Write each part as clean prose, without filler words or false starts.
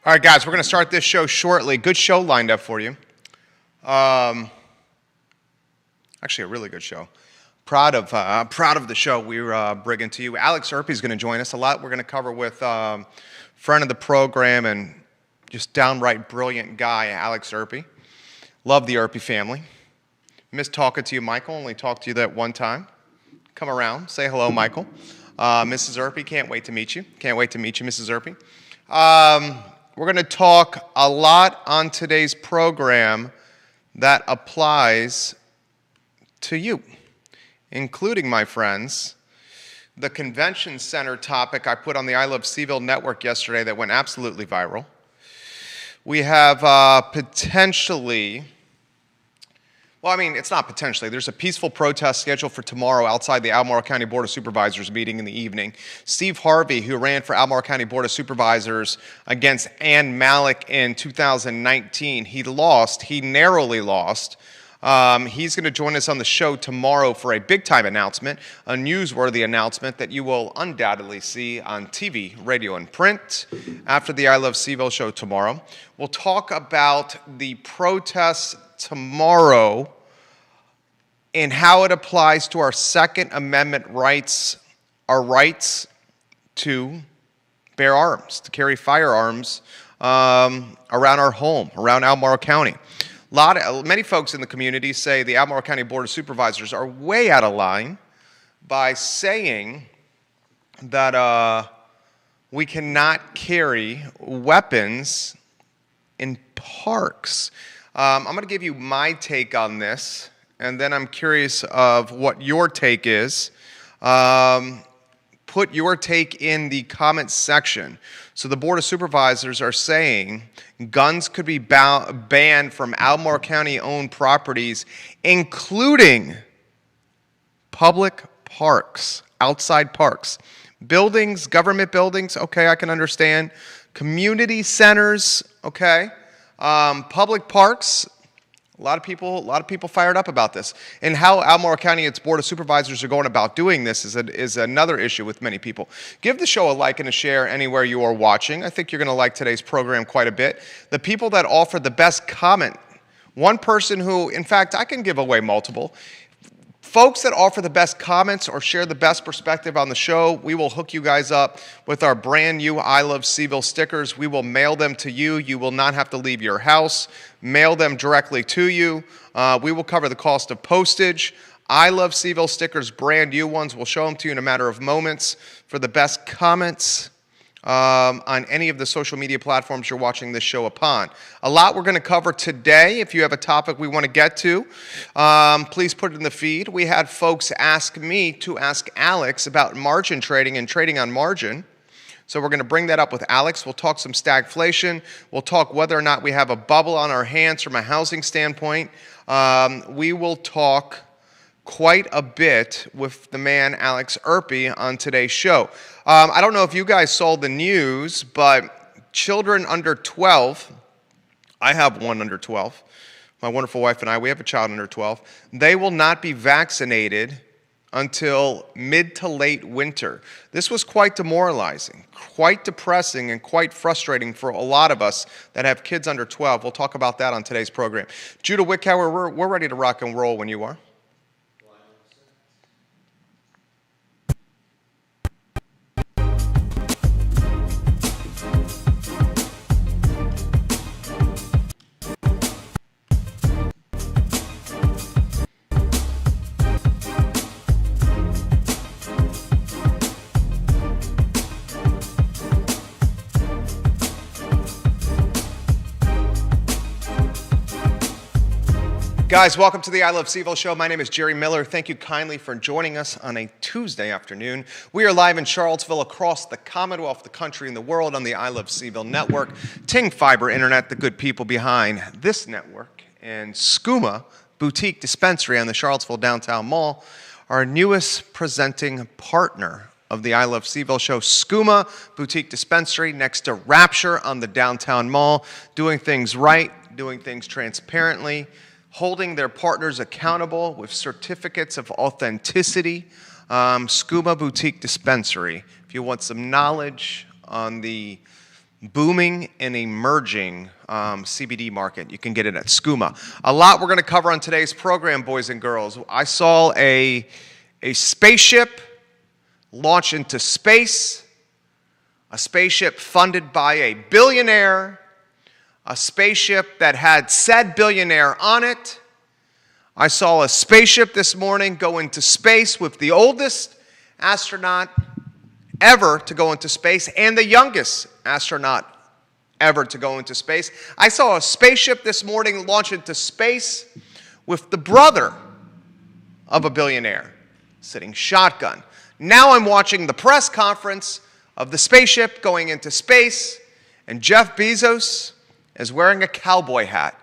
All right, guys, we're going to start this show shortly. Good show lined up for you. Actually, a really good show. Proud of the show we're bringing to you. Alex Erpy is going to join us. A lot we're going to cover with friend of the program and just downright brilliant guy, Alex Erpy. Love the Erpy family. Miss talking to you, Michael. Only talked to you that one time. Come around, say hello, Michael. Mrs. Erpy, can't wait to meet you. Can't wait to meet you, Mrs. Erpy. We're going to talk a lot on today's program that applies to you, including, my friends, the convention center topic I put on the I Love CVille network yesterday that went absolutely viral. We have potentially, well, I mean, it's not potentially. There's a peaceful protest scheduled for tomorrow outside the Albemarle County Board of Supervisors meeting in the evening. Steve Harvey, who ran for Albemarle County Board of Supervisors against Ann Malik in 2019, he lost. He narrowly lost. He's going to join us on the show tomorrow for a big-time announcement, a newsworthy announcement that you will undoubtedly see on TV, radio, and print after the I Love CVille show tomorrow. We'll talk about the protests tomorrow and how it applies to our Second Amendment rights, our rights to bear arms, to carry firearms around our home, around Albemarle County. Many folks in the community say the Albemarle County Board of Supervisors are way out of line by saying that we cannot carry weapons in parks. I'm going to give you my take on this, and then I'm curious of what your take is. Put your take in the comments section. So the Board of Supervisors are saying guns could be banned from Albemarle County-owned properties, including public parks, outside parks. Buildings, government buildings, okay, I can understand. Community centers, okay. Public parks, a lot of people fired up about this. And how Albemarle County and its Board of Supervisors are going about doing this is another issue with many people. Give the show a like and a share anywhere you are watching. I think you're going to like today's program quite a bit. The people that offer the best comment, one person who, in fact, I can give away multiple. Folks that offer the best comments or share the best perspective on the show, we will hook you guys up with our brand new I Love CVille stickers. We will mail them to you. You will not have to leave your house. Mail them directly to you. We will cover the cost of postage. I Love CVille stickers, brand new ones. We'll show them to you in a matter of moments for the best comments on any of the social media platforms you're watching this show upon. A lot we're going to cover today. If you have a topic we want to get to, please put it in the feed. We had folks ask me to ask Alex about margin trading and trading on margin. So we're going to bring that up with Alex. We'll talk some stagflation. We'll talk whether or not we have a bubble on our hands from a housing standpoint. We will talk quite a bit with the man Alex Erpy on today's show. I don't know if you guys saw the news, but children under 12, I have one under 12, my wonderful wife and I, we have a child under 12, they will not be vaccinated until mid to late winter. This was quite demoralizing, quite depressing, and quite frustrating for a lot of us that have kids under 12. We'll talk about that on today's program. Judah Wickhauer, we're ready to rock and roll when you are. Guys, welcome to the I Love CVille show. My name is Jerry Miller. Thank you kindly for joining us on a Tuesday afternoon. We are live in Charlottesville, across the Commonwealth, the country, and the world on the I Love CVille network, Ting Fiber Internet, the good people behind this network, and Skooma Boutique Dispensary on the Charlottesville Downtown Mall, our newest presenting partner of the I Love CVille show. Skooma Boutique Dispensary next to Rapture on the Downtown Mall, doing things right, doing things transparently, holding their partners accountable with certificates of authenticity. Skooma Boutique Dispensary. If you want some knowledge on the booming and emerging CBD market. You can get it at Skooma. A lot we're going to cover on today's program, boys and girls. I saw a spaceship launch into space, a spaceship funded by a billionaire, a spaceship that had said billionaire on it. I saw a spaceship this morning go into space with the oldest astronaut ever to go into space and the youngest astronaut ever to go into space. I saw a spaceship this morning launch into space with the brother of a billionaire sitting shotgun. Now I'm watching the press conference of the spaceship going into space, and Jeff Bezos is wearing a cowboy hat.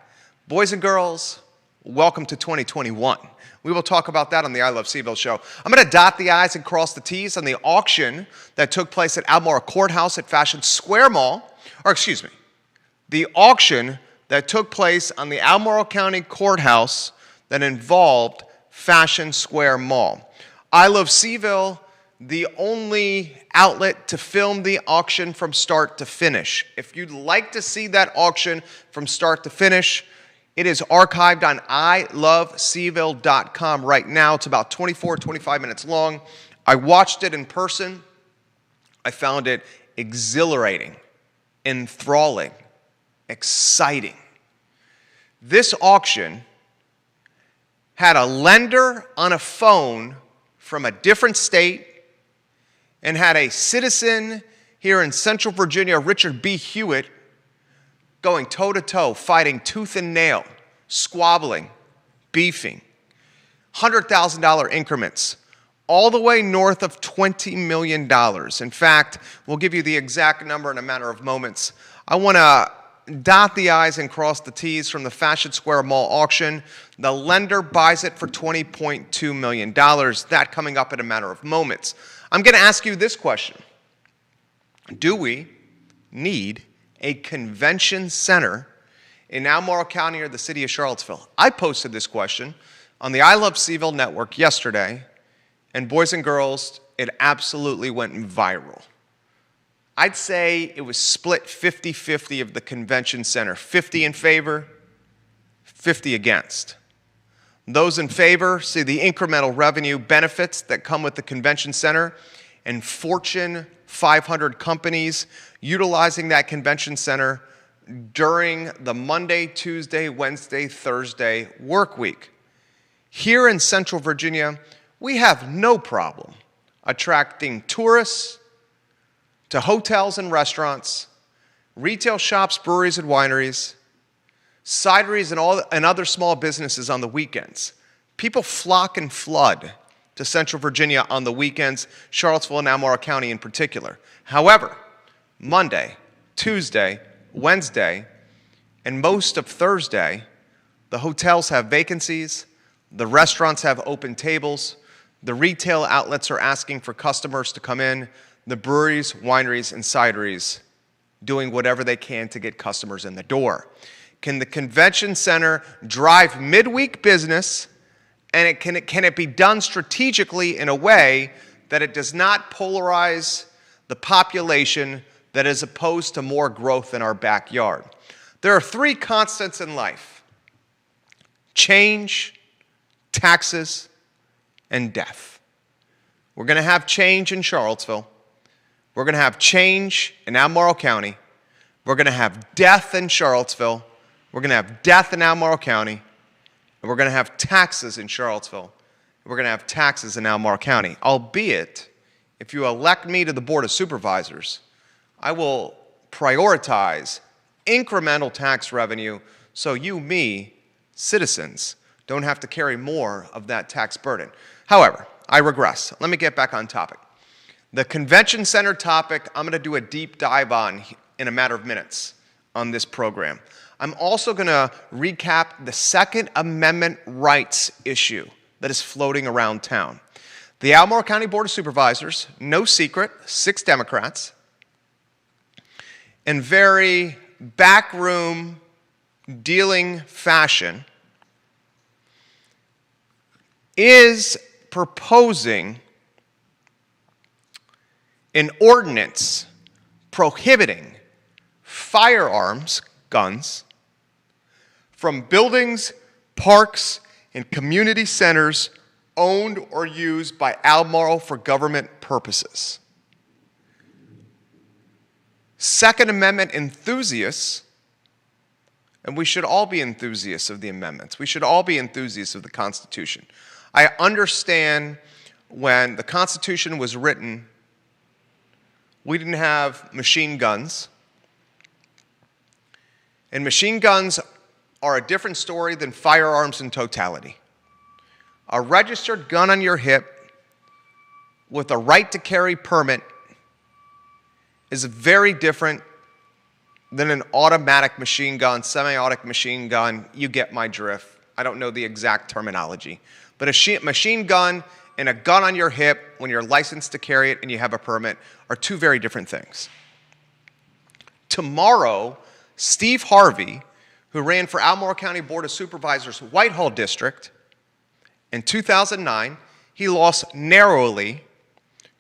Boys and girls, welcome to 2021. We will talk about that on the I Love CVille show. I'm going to dot the I's and cross the T's on the auction that took place at Albemarle Courthouse at Fashion Square Mall. The auction that took place on the Albemarle County Courthouse that involved Fashion Square Mall. I Love CVille, the only outlet to film the auction from start to finish. If you'd like to see that auction from start to finish, it is archived on ilovecville.com right now. It's about 25 minutes long. I watched it in person. I found it exhilarating, enthralling, exciting. This auction had a lender on a phone from a different state and had a citizen here in Central Virginia, Richard B. Hewitt, going toe-to-toe, fighting tooth and nail, squabbling, beefing, $100,000 increments, all the way north of $20 million. In fact, we'll give you the exact number in a matter of moments. I want to dot the I's and cross the T's from the Fashion Square Mall auction. The lender buys it for $20.2 million. That coming up in a matter of moments. I'm going to ask you this question. Do we need a convention center in Albemarle County or the city of Charlottesville? I posted this question on the I Love CVille network yesterday, and boys and girls, it absolutely went viral. I'd say it was split 50-50 of the convention center, 50 in favor, 50 against. Those in favor see the incremental revenue benefits that come with the convention center and Fortune 500 companies utilizing that convention center during the Monday, Tuesday, Wednesday, Thursday work week. Here in Central Virginia, we have no problem attracting tourists to hotels and restaurants, retail shops, breweries and wineries, cideries and other small businesses on the weekends. People flock and flood to Central Virginia on the weekends, Charlottesville and Albemarle County in particular. However, Monday, Tuesday, Wednesday, and most of Thursday, the hotels have vacancies, the restaurants have open tables, the retail outlets are asking for customers to come in, the breweries, wineries, and cideries doing whatever they can to get customers in the door. Can the convention center drive midweek business, and can it be done strategically in a way that it does not polarize the population that is opposed to more growth in our backyard? There are three constants in life: change, taxes, and death. We're going to have change in Charlottesville. We're going to have change in Albemarle County. We're going to have death in Charlottesville. We're going to have death in Albemarle County. And we're going to have taxes in Charlottesville. And we're going to have taxes in Albemarle County. Albeit, if you elect me to the Board of Supervisors, I will prioritize incremental tax revenue so you, me, citizens, don't have to carry more of that tax burden. However, I regress. Let me get back on topic. The convention center topic, I'm going to do a deep dive on in a matter of minutes on this program. I'm also going to recap the Second Amendment rights issue that is floating around town. The Albemarle County Board of Supervisors, no secret, 6 Democrats, in very backroom dealing fashion, is proposing an ordinance prohibiting firearms, guns, from buildings, parks, and community centers owned or used by Albemarle for government purposes. Second Amendment enthusiasts, and we should all be enthusiasts of the amendments. We should all be enthusiasts of the Constitution. I understand when the Constitution was written, we didn't have machine guns. And machine guns are a different story than firearms in totality. A registered gun on your hip with a right to carry permit is very different than an automatic machine gun, semi-automatic machine gun. You get my drift. I don't know the exact terminology. But a machine gun and a gun on your hip when you're licensed to carry it and you have a permit are two very different things. Tomorrow, Steve Harvey, who ran for Albemarle County Board of Supervisors Whitehall District in 2009, he lost narrowly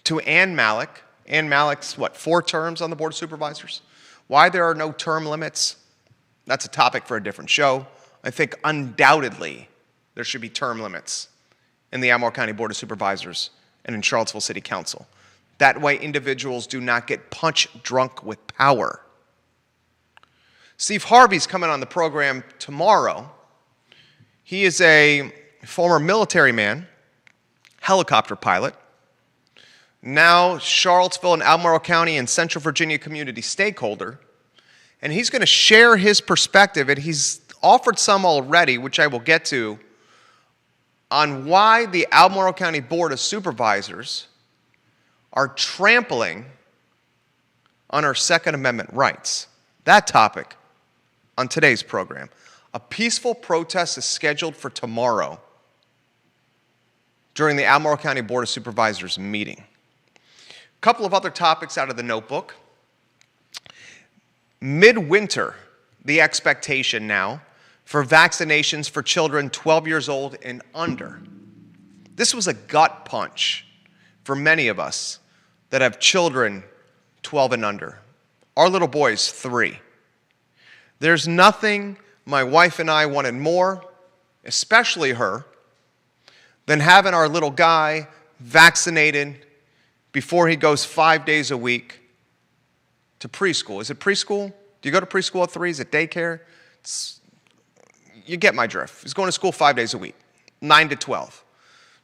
to Ann Malik. Ann Malik's, 4 terms on the Board of Supervisors? Why there are no term limits, that's a topic for a different show. I think undoubtedly there should be term limits in the Albemarle County Board of Supervisors and in Charlottesville City Council. That way individuals do not get punch drunk with power. Steve Harvey's coming on the program tomorrow. He is a former military man, helicopter pilot, now Charlottesville and Albemarle County and Central Virginia community stakeholder, and he's going to share his perspective, and he's offered some already, which I will get to, on why the Albemarle County Board of Supervisors are trampling on our Second Amendment rights. That topic on today's program. A peaceful protest is scheduled for tomorrow during the Albemarle County Board of Supervisors meeting. A couple of other topics out of the notebook. Midwinter, the expectation now for vaccinations for children 12 years old and under. This was a gut punch for many of us that have children 12 and under. Our little boy is 3. There's nothing my wife and I wanted more, especially her, than having our little guy vaccinated before he goes 5 days a week to preschool. Is it preschool? Do you go to preschool at 3? Is it daycare? You get my drift. He's going to school 5 days a week, 9 to 12.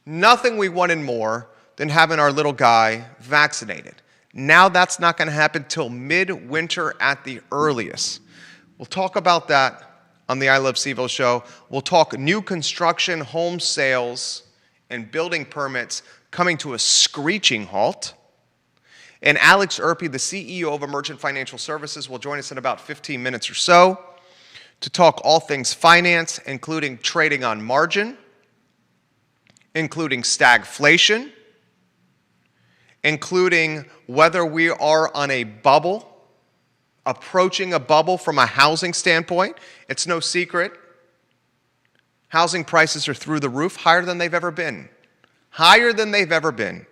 Nothing we wanted more than having our little guy vaccinated. Now that's not going to happen till midwinter at the earliest. We'll talk about that on the I Love CVille show. We'll talk new construction, home sales, and building permits coming to a screeching halt. And Alex Erpy, the CEO of Emergent Financial Services, will join us in about 15 minutes or so to talk all things finance, including trading on margin, including stagflation, including whether we are on a bubble, approaching a bubble from a housing standpoint. It's no secret. Housing prices are through the roof, higher than they've ever been. Higher than they've ever been,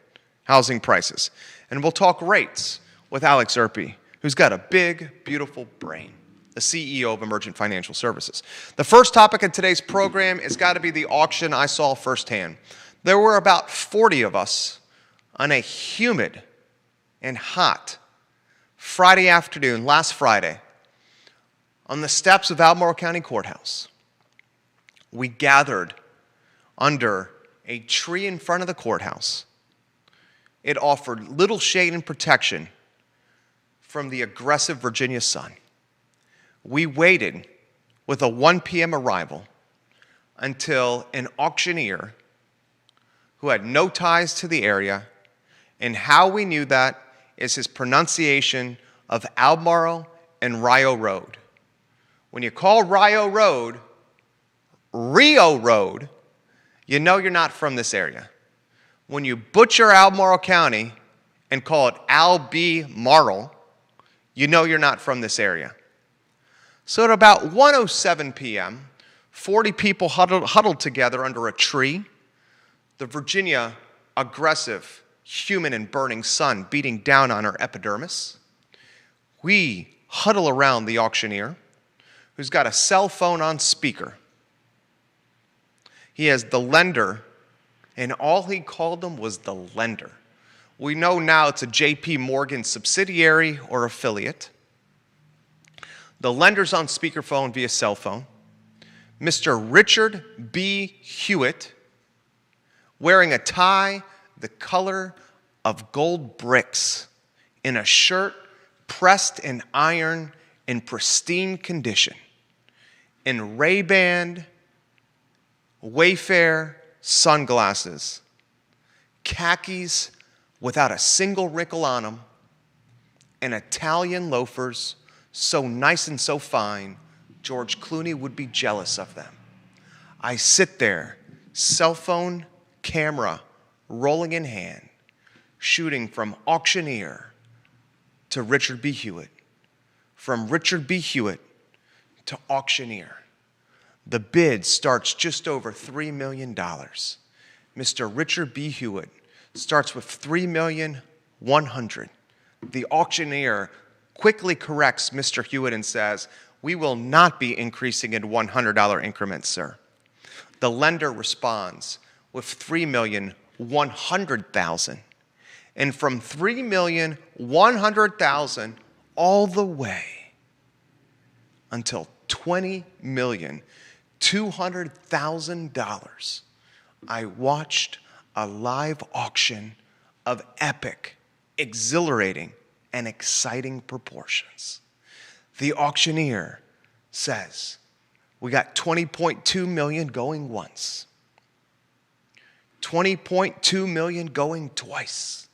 housing prices. And we'll talk rates with Alex Erpy, who's got a big, beautiful brain, the CEO of Emergent Financial Services. The first topic of today's program has got to be the auction I saw firsthand. There were about 40 of us on a humid and hot Friday afternoon, last Friday, on the steps of Albemarle County Courthouse. We gathered under a tree in front of the courthouse. It offered little shade and protection from the aggressive Virginia sun. We waited with a 1 p.m. arrival until an auctioneer who had no ties to the area, and how we knew that is his pronunciation of Albemarle and Rio Road. When you call Rio Road, you know you're not from this area. When you butcher Albemarle County and call it Albemarle, you know you're not from this area. So at about 1:07 p.m., 40 people huddled together under a tree, the Virginia aggressive, humid and burning sun beating down on our epidermis. We huddle around the auctioneer, who's got a cell phone on speaker. He has the lender, and all he called them was the lender. We know now it's a J.P. Morgan subsidiary or affiliate. The lender's on speakerphone via cell phone. Mr. Richard B. Hewitt, wearing a tie the color of gold bricks, in a shirt pressed and ironed in pristine condition, in Ray-Ban, Wayfair sunglasses, khakis without a single wrinkle on them, and Italian loafers so nice and so fine, George Clooney would be jealous of them. I sit there, cell phone, camera, rolling in hand, shooting from auctioneer to Richard B. Hewitt, from Richard B. Hewitt to auctioneer. The bid starts just over $3 million. Mr. Richard B. Hewitt starts with $3,100,000. The auctioneer quickly corrects Mr. Hewitt and says, "We will not be increasing in $100 increments, sir." The lender responds with $3,100,000. And from $3,100,000 all the way until $20,200,000, I watched a live auction of epic, exhilarating, and exciting proportions. The auctioneer says, we got $20.2 million going once, $20.2 million going twice.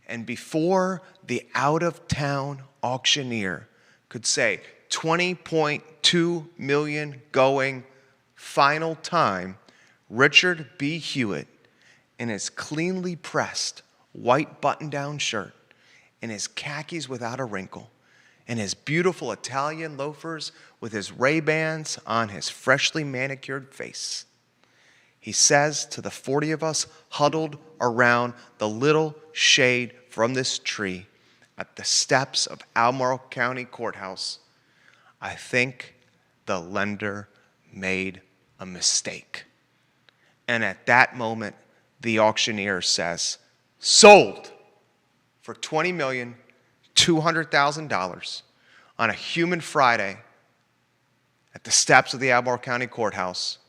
And before the out-of-town auctioneer could say $20.2 million going final time, Richard B. Hewitt, in his cleanly pressed white button-down shirt, in his khakis without a wrinkle, in his beautiful Italian loafers with his Ray-Bans on his freshly manicured face, he says to the 40 of us huddled around the little shade from this tree at the steps of Albemarle County Courthouse, "I think the lender made a mistake." And at that moment, the auctioneer says, "Sold for $20,200,000 on a humid Friday at the steps of the Albemarle County Courthouse.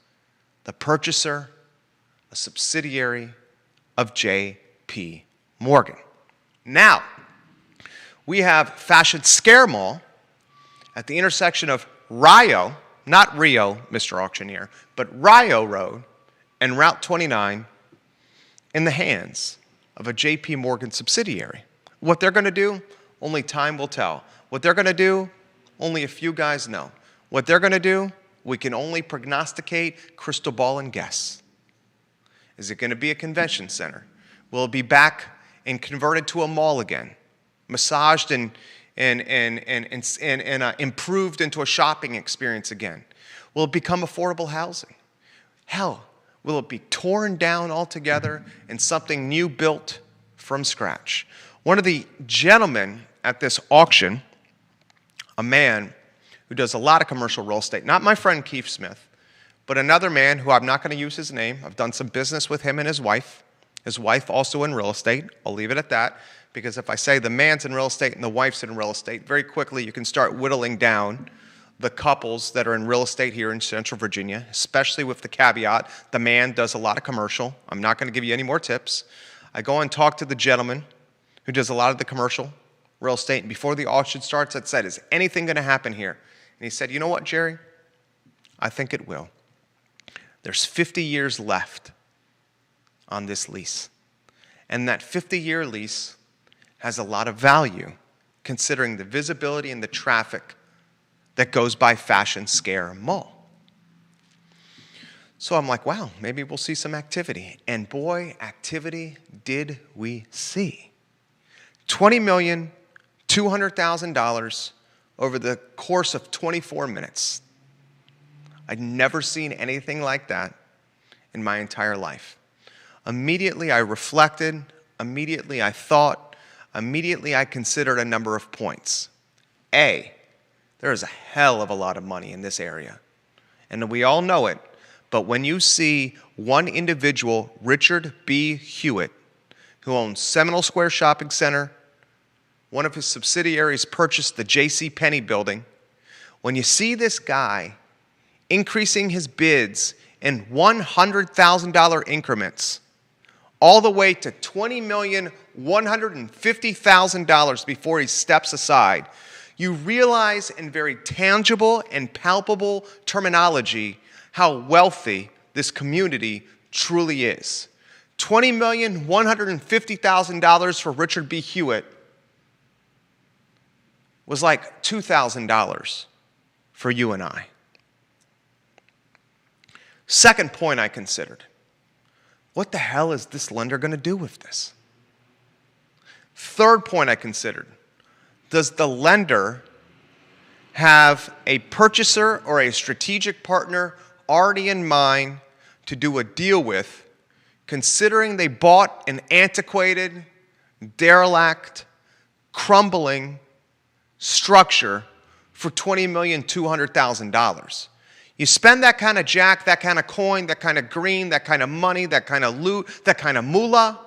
The purchaser, a subsidiary of J.P. Morgan." Now, we have Fashion Scare Mall at the intersection of Rio, not Rio, Mr. Auctioneer, but Rio Road and Route 29 in the hands of a J.P. Morgan subsidiary. What they're going to do, only time will tell. What they're going to do, only a few guys know. What they're going to do, we can only prognosticate, crystal ball, and guess. Is it going to be a convention center? Will it be back and converted to a mall again, massaged and improved into a shopping experience again? Will it become affordable housing? Hell, will it be torn down altogether and something new built from scratch? One of the gentlemen at this auction, a man who does a lot of commercial real estate, not my friend Keith Smith, but another man who I'm not going to use his name. I've done some business with him and his wife. His wife also in real estate. I'll leave it at that, because if I say the man's in real estate and the wife's in real estate, very quickly you can start whittling down the couples that are in real estate here in Central Virginia, especially with the caveat, the man does a lot of commercial. I'm not going to give you any more tips. I go and talk to the gentleman who does a lot of the commercial real estate, and before the auction starts, I said, "Is anything going to happen here?" And he said, "You know what, Jerry? I think it will. There's 50 years left on this lease. And that 50-year lease has a lot of value, considering the visibility and the traffic that goes by Fashion Scare Mall." So I'm like, wow, maybe we'll see some activity. And boy, activity did we see. $20,200,000 over the course of 24 minutes. I'd never seen anything like that in my entire life. Immediately I reflected, immediately I thought, immediately I considered a number of points. There is a hell of a lot of money in this area, and we all know it. But when you see one individual, Richard B. Hewitt, who owns Seminole Square Shopping Center, one of his subsidiaries purchased the J.C. Penney building, when you see this guy increasing his bids in $100,000 increments, all the way to $20,150,000 before he steps aside, you realize in very tangible and palpable terminology how wealthy this community truly is. $20,150,000 for Richard B. Hewitt was like $2,000 for you and I. Second point I considered, what the hell is this lender going to do with this? Third point I considered, does the lender have a purchaser or a strategic partner already in mind to do a deal with, considering they bought an antiquated, derelict, crumbling structure for $20,200,000? You spend that kind of jack, that kind of coin, that kind of green, that kind of money, that kind of loot, that kind of moolah,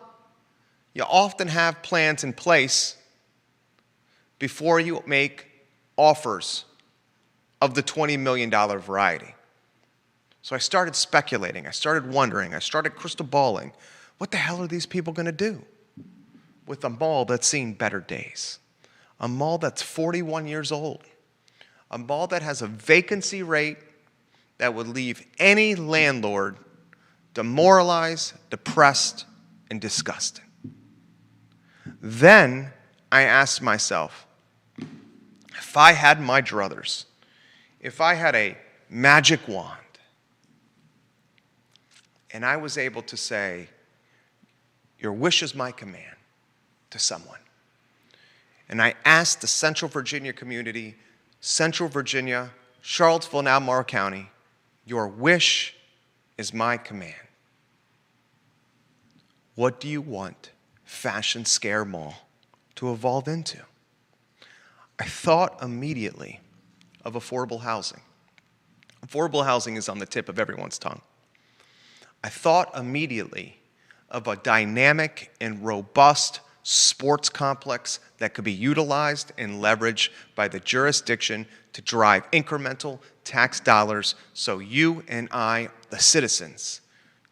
you often have plans in place before you make offers of the $20 million variety. So I started speculating, I started wondering, I started crystal balling. What the hell are these people going to do with a mall that's seen better days? A mall that's 41 years old. A mall that has a vacancy rate that would leave any landlord demoralized, depressed, and disgusted. Then I asked myself, if I had my druthers, if I had a magic wand, and I was able to say, your wish is my command to someone. And I asked the Central Virginia community, Central Virginia, Charlottesville, and Albemarle County, your wish is my command. What do you want Fashion Square Mall to evolve into? I thought immediately of affordable housing. Affordable housing is on the tip of everyone's tongue. I thought immediately of a dynamic and robust sports complex that could be utilized and leveraged by the jurisdiction to drive incremental tax dollars so you and I, the citizens,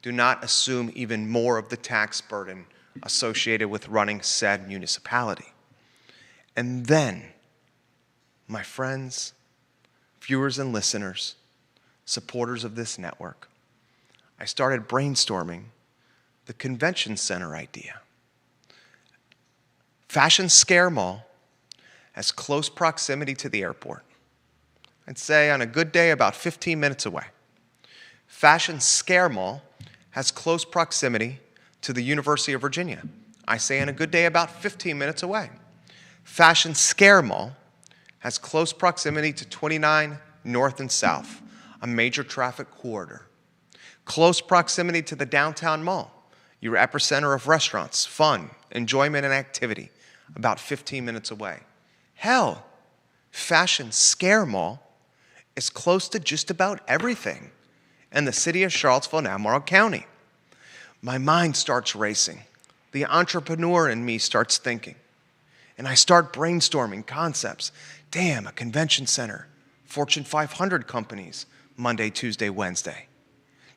do not assume even more of the tax burden associated with running said municipality. And then, my friends, viewers and listeners, supporters of this network, I started brainstorming the convention center idea. Fashion Square Mall has close proximity to the airport. I'd say on a good day about 15 minutes away. Fashion Square Mall has close proximity to the University of Virginia. I say on a good day about 15 minutes away. Fashion Square Mall has close proximity to 29 North and South, a major traffic corridor. Close proximity to the downtown mall, your epicenter of restaurants, fun, enjoyment, and activity, about 15 minutes away. Hell, Fashion Square Mall is close to just about everything in the city of Charlottesville and Albemarle County. My mind starts racing. The entrepreneur in me starts thinking. And I start brainstorming concepts. Damn, a convention center, Fortune 500 companies, Monday, Tuesday, Wednesday.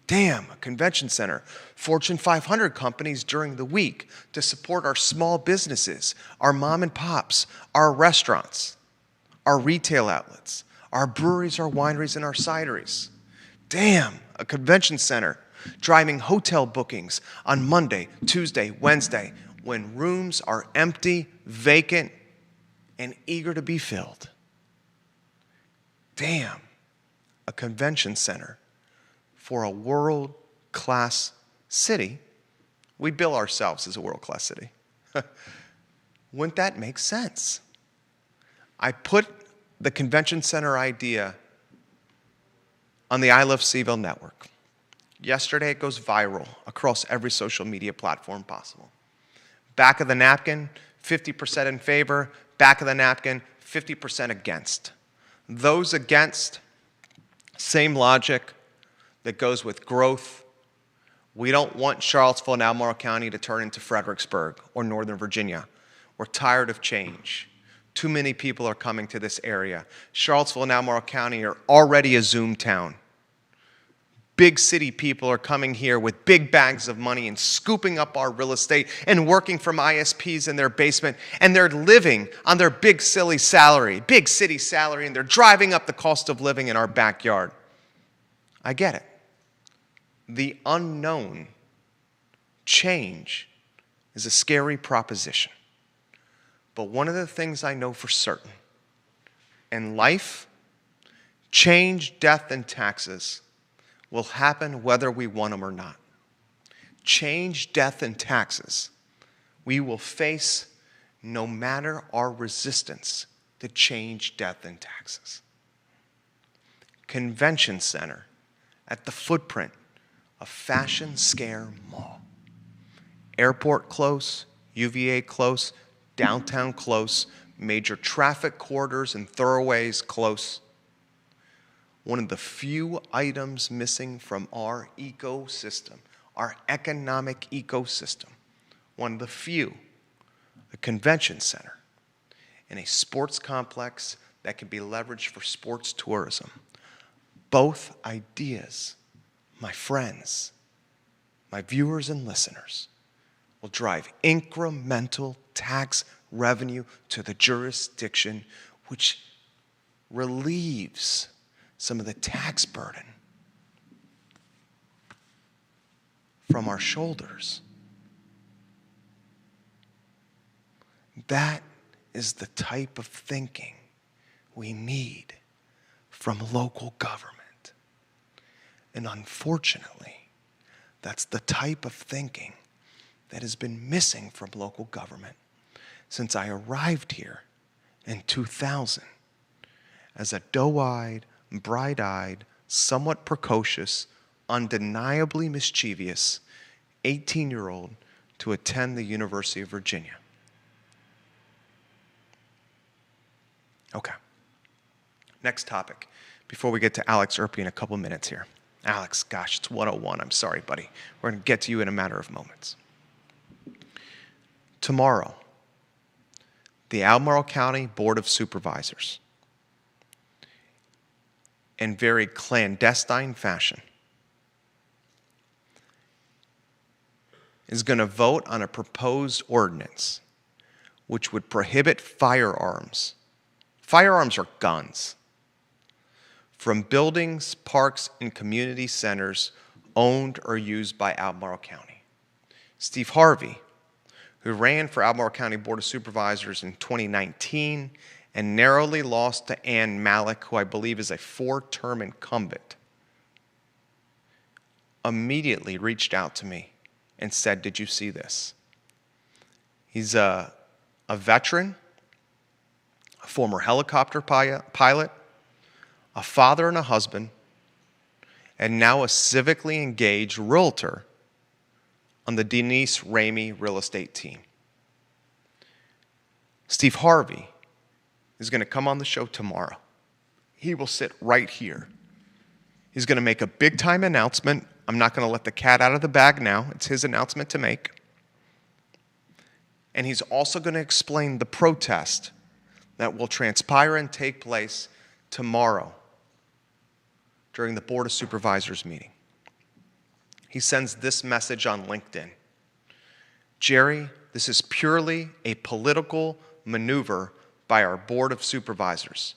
Damn, a convention center, Fortune 500 companies during the week to support our small businesses, our mom and pops, our restaurants, our retail outlets, our breweries, our wineries, and our cideries. Damn, a convention center driving hotel bookings on Monday, Tuesday, Wednesday, when rooms are empty, vacant, and eager to be filled. Damn, a convention center for a world-class city. We bill ourselves as a world-class city. Wouldn't that make sense? I put the convention center idea on the I Love CVille network. Yesterday, it goes viral across every social media platform possible. Back of the napkin, 50% in favor. Back of the napkin, 50% against. Those against, same logic that goes with growth. We don't want Charlottesville and Albemarle County to turn into Fredericksburg or Northern Virginia. We're tired of change. Too many people are coming to this area. Charlottesville and Albemarle County are already a Zoom town. Big city people are coming here with big bags of money and scooping up our real estate and working from ISPs in their basement, and they're living on their big city salary, and they're driving up the cost of living in our backyard. I get it. The unknown, change, is a scary proposition. But one of the things I know for certain, in life, change, death, and taxes will happen whether we want them or not. Change, death, and taxes we will face no matter our resistance to change, death, and taxes. Convention center at the footprint of Fashion Square Mall. Airport close, UVA close, downtown close, major traffic corridors and thoroughways close. One of the few items missing from our ecosystem, our economic ecosystem, one of the few, a convention center and a sports complex that can be leveraged for sports tourism. Both ideas, my friends, my viewers and listeners, will drive incremental tax revenue to the jurisdiction, which relieves some of the tax burden from our shoulders. That is the type of thinking we need from local government. And unfortunately, that's the type of thinking that has been missing from local government since I arrived here in 2000 as a doe-eyed, bright-eyed, somewhat precocious, undeniably mischievous 18-year-old to attend the University of Virginia. Okay. Next topic, before we get to Alex Erpy in a couple minutes here. Alex, gosh, it's 1:01. I'm sorry, buddy. We're going to get to you in a matter of moments. Tomorrow, the Albemarle County Board of Supervisors, in very clandestine fashion, is going to vote on a proposed ordinance which would prohibit firearms. Firearms are guns from buildings, parks, and community centers owned or used by Albemarle County. Steve Harvey, who ran for Albemarle County Board of Supervisors in 2019 and narrowly lost to Ann Malik, who I believe is a 4-term incumbent, immediately reached out to me and said, "Did you see this?" He's a veteran, a former helicopter pilot, a father and a husband, and now a civically engaged realtor on the Denise Ramey real estate team. Steve Harvey is going to come on the show tomorrow. He will sit right here. He's going to make a big-time announcement. I'm not going to let the cat out of the bag now. It's his announcement to make. And he's also going to explain the protest that will transpire and take place tomorrow during the Board of Supervisors meeting. He sends this message on LinkedIn. "Jerry, this is purely a political maneuver by our Board of Supervisors.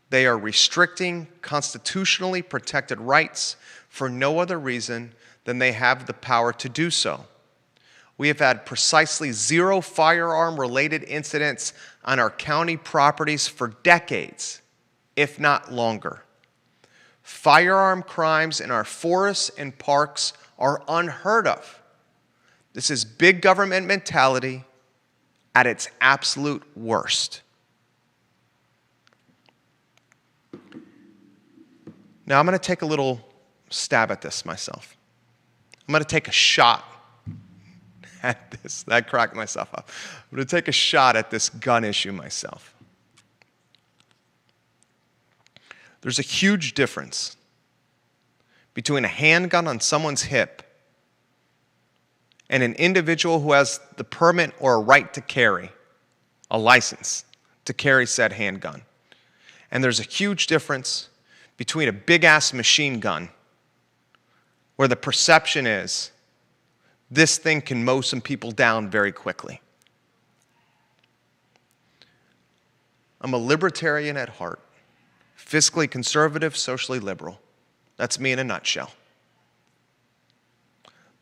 They are restricting constitutionally protected rights for no other reason than they have the power to do so. We have had precisely 0 firearm-related incidents on our county properties for decades, if not longer. Firearm crimes in our forests and parks are unheard of. This is big government mentality at its absolute worst." Now, I'm going to take a little stab at this myself. I'm going to take a shot at this. That cracked myself up. I'm going to take a shot at this gun issue myself. There's a huge difference between a handgun on someone's hip and an individual who has the permit or a right to carry, a license to carry said handgun. And there's a huge difference between a big-ass machine gun where the perception is this thing can mow some people down very quickly. I'm a libertarian at heart, fiscally conservative, socially liberal. That's me in a nutshell.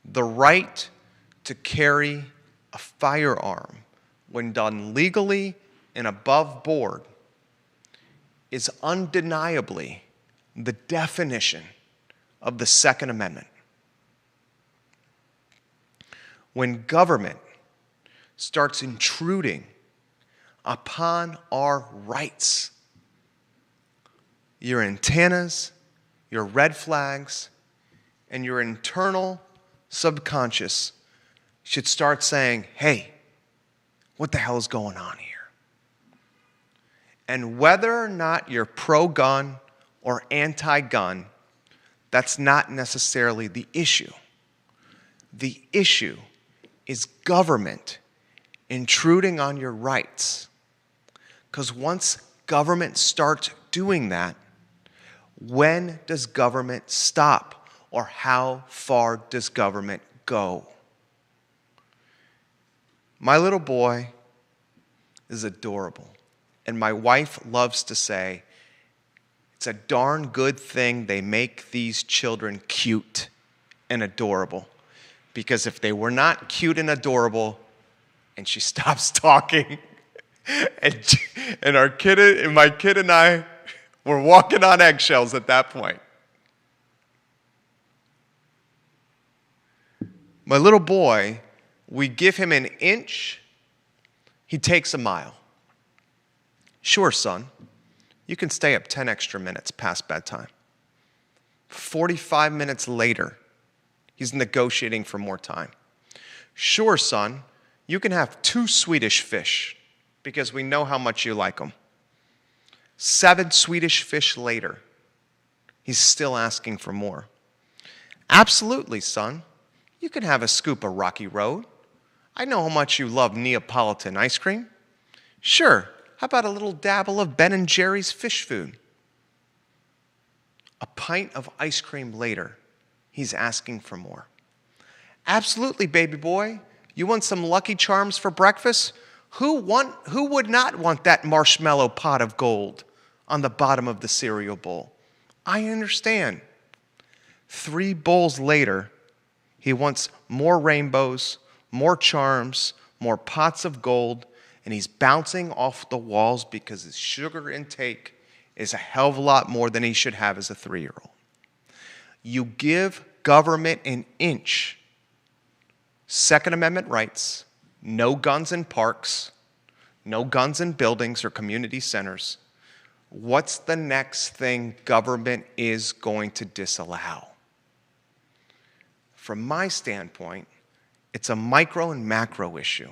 The right to carry a firearm when done legally and above board is undeniably the definition of the Second Amendment. When government starts intruding upon our rights, your antennas, your red flags, and your internal subconscious should start saying, hey, what the hell is going on here? And whether or not you're pro-gun or anti-gun, that's not necessarily the issue. The issue is government intruding on your rights. Because once government starts doing that, when does government stop? Or how far does government go? My little boy is adorable. And my wife loves to say, it's a darn good thing they make these children cute and adorable. Because if they were not cute and adorable, and she stops talking, and my kid and I were walking on eggshells at that point. My little boy, we give him an inch, he takes a mile. Sure, son, you can stay up 10 extra minutes past bedtime. 45 minutes later, he's negotiating for more time. Sure, son, you can have 2 Swedish fish because we know how much you like them. 7 Swedish fish later, he's still asking for more. Absolutely, son. You can have a scoop of Rocky Road. I know how much you love Neapolitan ice cream. Sure, how about a little dabble of Ben & Jerry's fish food? A pint of ice cream later, he's asking for more. Absolutely, baby boy. You want some Lucky Charms for breakfast? Who would not want that marshmallow pot of gold on the bottom of the cereal bowl? I understand. 3 bowls later, he wants more rainbows, more charms, more pots of gold, and he's bouncing off the walls because his sugar intake is a hell of a lot more than he should have as a 3-year-old. You give government an inch. Second Amendment rights, no guns in parks, no guns in buildings or community centers. What's the next thing government is going to disallow? From my standpoint, it's a micro and macro issue.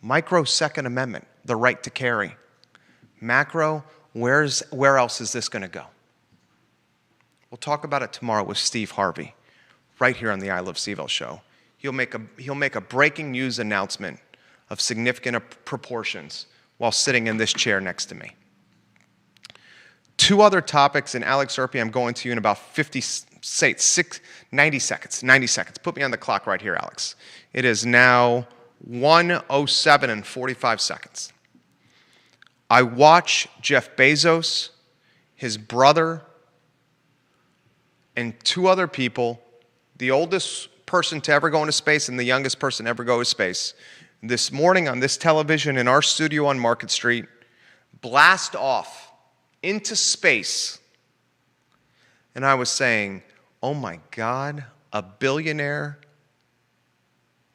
Micro, Second Amendment, the right to carry. Macro, where else is this going to go? We'll talk about it tomorrow with Steve Harvey, right here on the I Love CVille show. He'll make a breaking news announcement of significant proportions while sitting in this chair next to me. 2 other topics, and Alex Erpy, I'm going to you in about 90 seconds. 90 seconds. Put me on the clock right here, Alex. It is now 1:07 and 45 seconds. I watch Jeff Bezos, his brother, and 2 other people, the oldest person to ever go into space and the youngest person to ever go to space, this morning on this television in our studio on Market Street, blast off into space. And I was saying, oh my God, a billionaire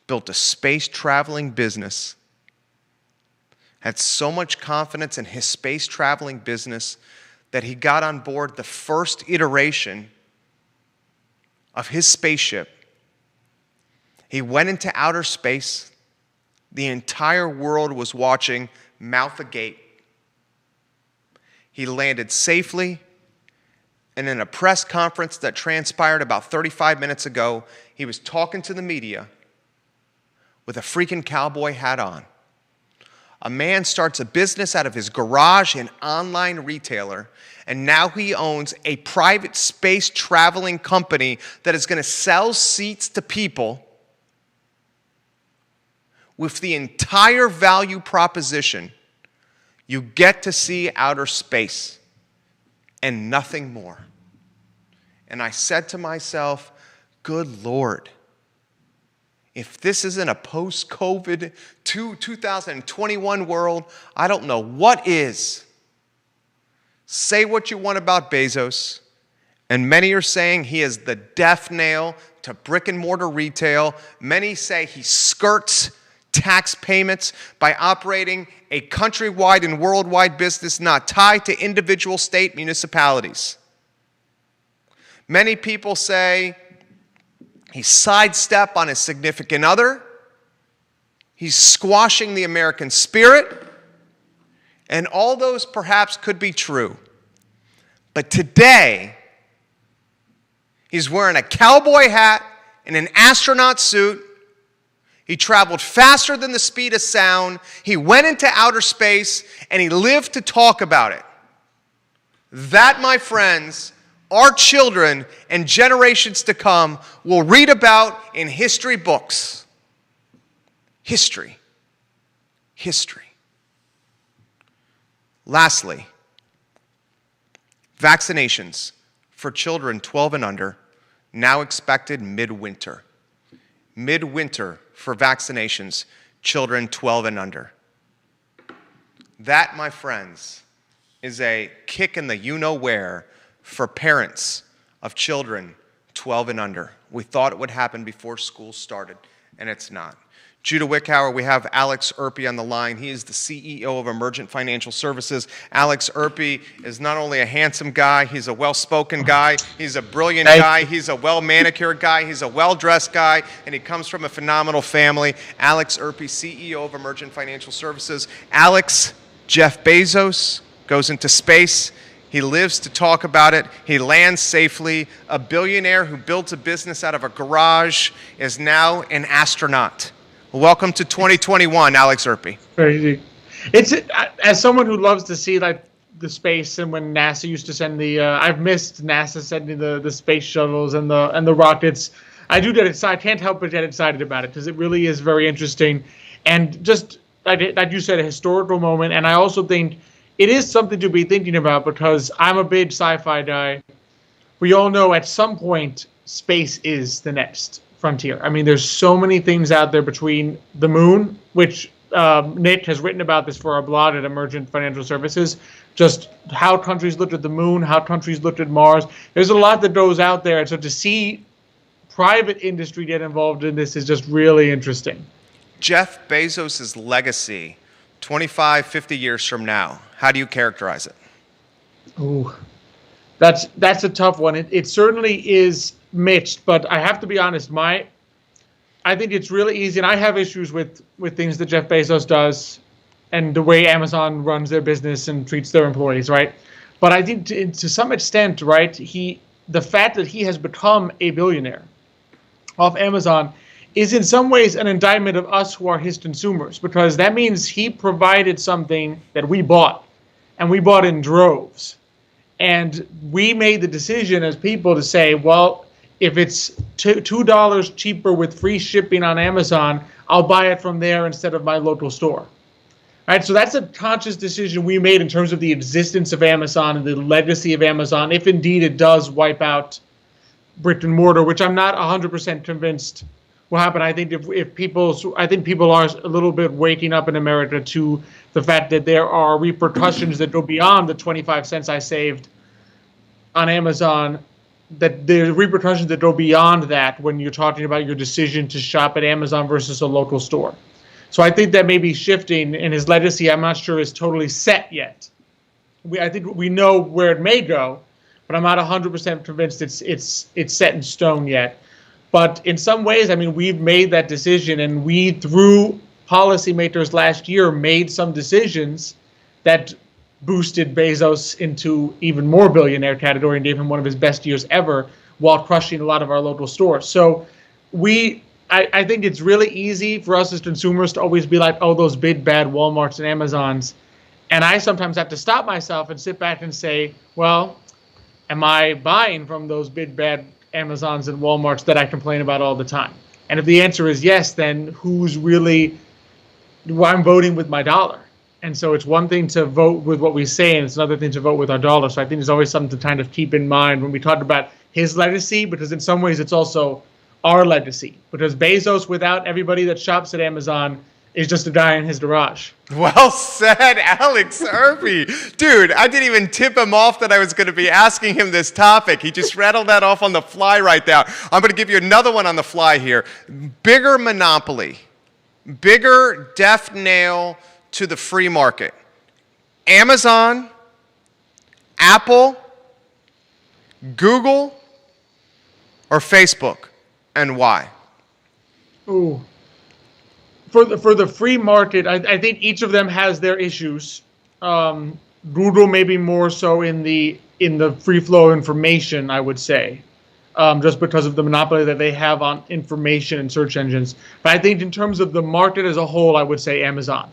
built a space traveling business, had so much confidence in his space traveling business that he got on board the first iteration of his spaceship. He went into outer space. The entire world was watching, mouth agape. He landed safely, And in a press conference that transpired about 35 minutes ago, he was talking to the media with a freaking cowboy hat on. A man starts a business out of his garage, an online retailer, and now he owns a private space traveling company that is going to sell seats to people with the entire value proposition. You get to see outer space and nothing more. And I said to myself, good Lord, if this isn't a post-COVID 2021 world, I don't know what is. Say what you want about Bezos, and many are saying he is the death nail to brick and mortar retail. Many say he skirts tax payments by operating a countrywide and worldwide business not tied to individual state municipalities. Many people say he's sidestep on his significant other. He's squashing the American spirit. And all those perhaps could be true. But today, he's wearing a cowboy hat and an astronaut suit. He traveled faster than the speed of sound. He went into outer space, and he lived to talk about it. That, my friends, our children and generations to come will read about in history books. History. History. Lastly, vaccinations for children 12 and under now expected midwinter. Midwinter for vaccinations, children 12 and under. That, my friends, is a kick in the you-know-where for parents of children 12 and under. We thought it would happen before school started, and it's not. Judah Wickhauer, we have Alex Erpy on the line. He is the CEO of Emergent Financial Services. Alex Erpy is not only a handsome guy, he's a well-spoken guy, he's a brilliant guy, he's a well-manicured guy, he's a well-dressed guy, and he comes from a phenomenal family. Alex Erpy, CEO of Emergent Financial Services. Alex, Jeff Bezos goes into space. He lives to talk about it. He lands safely. A billionaire who built a business out of a garage is now an astronaut. Welcome to 2021, Alex Erpy. Crazy. It's as someone who loves to see like the space, and when NASA used to send the, I've missed NASA sending the space shuttles and the rockets. I do get excited. I can't help but get excited about it because it really is very interesting, and just like you said, a historical moment. And I also think it is something to be thinking about because I'm a big sci-fi guy. We all know at some point space is the next frontier. I mean, there's so many things out there between the moon, which Nick has written about this for our blog at Emergent Financial Services, just how countries looked at the moon, how countries looked at Mars. There's a lot that goes out there. And so to see private industry get involved in this is just really interesting. Jeff Bezos' legacy 25, 50 years from now, how do you characterize it? Ooh, that's a tough one. It certainly is mixed, but I have to be honest, I think it's really easy, and I have issues with things that Jeff Bezos does and the way Amazon runs their business and treats their employees, right? But I think to some extent, right, the fact that he has become a billionaire off Amazon is in some ways an indictment of us who are his consumers, because that means he provided something that we bought, and we bought in droves. And we made the decision as people to say, well, if it's $2 cheaper with free shipping on Amazon, I'll buy it from there instead of my local store. All right, so that's a conscious decision we made in terms of the existence of Amazon and the legacy of Amazon, if indeed it does wipe out brick and mortar, which I'm not 100% convinced will happen. I think I think people are a little bit waking up in America to the fact that there are repercussions that go beyond the 25 cents I saved on Amazon, that there are repercussions that go beyond that when you're talking about your decision to shop at Amazon versus a local store. So I think that may be shifting, and his legacy, I'm not sure, is totally set yet. I think we know where it may go, but I'm not 100% convinced it's set in stone yet. But in some ways, I mean, we've made that decision, and we, through policymakers last year, made some decisions that boosted Bezos into even more billionaire category and gave him one of his best years ever while crushing a lot of our local stores. So I think it's really easy for us as consumers to always be like, oh, those big bad Walmarts and Amazons. And I sometimes have to stop myself and sit back and say, well, am I buying from those big bad Amazons and Walmarts that I complain about all the time? And if the answer is yes, then I'm voting with my dollar. And so it's one thing to vote with what we say, and it's another thing to vote with our dollar. So I think there's always something to kind of keep in mind when we talk about his legacy, because in some ways it's also our legacy. Because Bezos, without everybody that shops at Amazon, is just a guy in his garage. Well said, Alex Irby. Dude, I didn't even tip him off that I was going to be asking him this topic. He just rattled that off on the fly right now. I'm going to give you another one on the fly here. Bigger monopoly, bigger death nail to the free market. Amazon, Apple, Google, or Facebook, and why? Ooh. For the free market, I think each of them has their issues. Google maybe more so in the free flow of information, I would say, just because of the monopoly that they have on information and search engines. But I think in terms of the market as a whole, I would say Amazon,